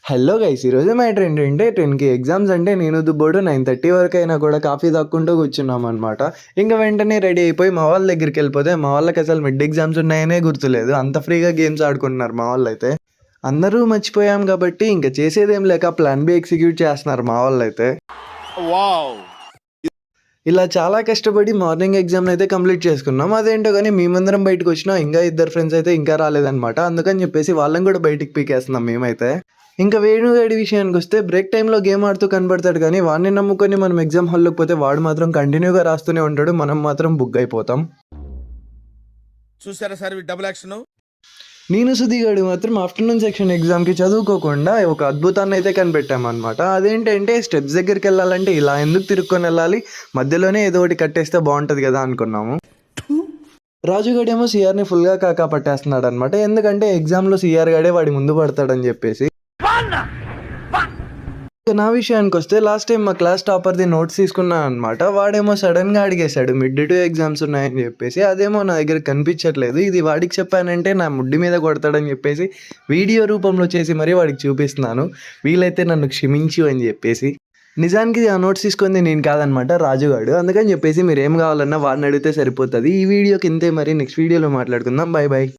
Hello guys, ఈరోజు matter ఏంటంటే 10కి ఎగ్జామ్స్ అంటే నేను దుబ్బోడు 9:30 వరకు అయినా కూడా కాఫీ తాక్కుంటూ కూర్చున్నాం అనమాట. ఇంకా వెంటనే రెడీ అయిపోయి మా వాళ్ళ దగ్గరికి వెళ్ళిపోతే మా వాళ్ళకి అసలు మిడ్ ఎగ్జామ్స్ ఉన్నాయనే గుర్తులేదు. అంత ఫ్రీగా గేమ్స్ ఆడుకుంటున్నారు మా వాళ్ళు అయితే. అందరూ మర్చిపోయాం కాబట్టి ఇంకా చేసేదేం లేక ప్లాన్ బి ఎగ్జిక్యూట్ చేస్తున్నారు మా వాళ్ళు అయితే. ఇలా చాలా కష్టపడి మార్నింగ్ ఎగ్జామ్ అయితే కంప్లీట్ చేసుకున్నాం. అదేంటో కానీ మేమందరం బయటకు వచ్చినా ఇంకా ఇద్దరు ఫ్రెండ్స్ అయితే ఇంకా రాలేదనమాట. అందుకని చెప్పేసి వాళ్ళని కూడా బయటికి పీకేస్తున్నాం మేమైతే. ఇంకా వేణుగాడి విషయానికి వస్తే బ్రేక్ టైంలో గేమ్ ఆడుతూ కనబడతాడు, కానీ వాడిని నమ్ముకొని మనం ఎగ్జామ్ హాల్లోకి పోతే వాడు మాత్రం కంటిన్యూగా రాస్తూనే ఉంటాడు, మనం మాత్రం బుక్ అయిపోతాం. చూసారా సార్ డబుల్ యాక్షన్. నేను సుధీగాడు మాత్రం ఆఫ్టర్నూన్ సెక్షన్ ఎగ్జామ్కి చదువుకోకుండా ఒక అద్భుతాన్ని అయితే కనిపెట్టామన్నమాట. అదేంటంటే స్టెప్స్ దగ్గరికి వెళ్ళాలంటే ఇలా ఎందుకు తిరుక్కొని వెళ్ళాలి, మధ్యలోనే ఏదో ఒకటి కట్టేస్తే బాగుంటుంది కదా అనుకున్నాము. రాజుగాడేమో సిఆర్ని ఫుల్గా కాకా పట్టేస్తున్నాడు అనమాట. ఎందుకంటే ఎగ్జామ్లో సిఆర్ గాడే వాడి ముందు పడతాడని చెప్పేసి. నా విషయానికి వస్తే లాస్ట్ టైం మా క్లాస్ టాపర్ది నోట్స్ తీసుకున్నాను అనమాట. వాడేమో సడన్గా అడిగేశాడు మిడ్ 2 ఎగ్జామ్స్ ఉన్నాయని చెప్పేసి. అదేమో నా దగ్గర కనిపించట్లేదు. ఇది వాడికి చెప్పానంటే నా ముడ్డి మీద కొడతాడని చెప్పేసి వీడియో రూపంలో చేసి మరీ వాడికి చూపిస్తున్నాను. వీలైతే నన్ను క్షమించు అని చెప్పేసి. నిజానికి ఆ నోట్స్ తీసుకుంది నేను కాదనమాట, రాజుగాడు. అందుకని చెప్పేసి మీరు ఏం కావాలన్నా వాడిని అడిగితే సరిపోతుంది. ఈ వీడియోకి ఇంతే, మరి నెక్స్ట్ వీడియోలో మాట్లాడుకుందాం. Bye bye.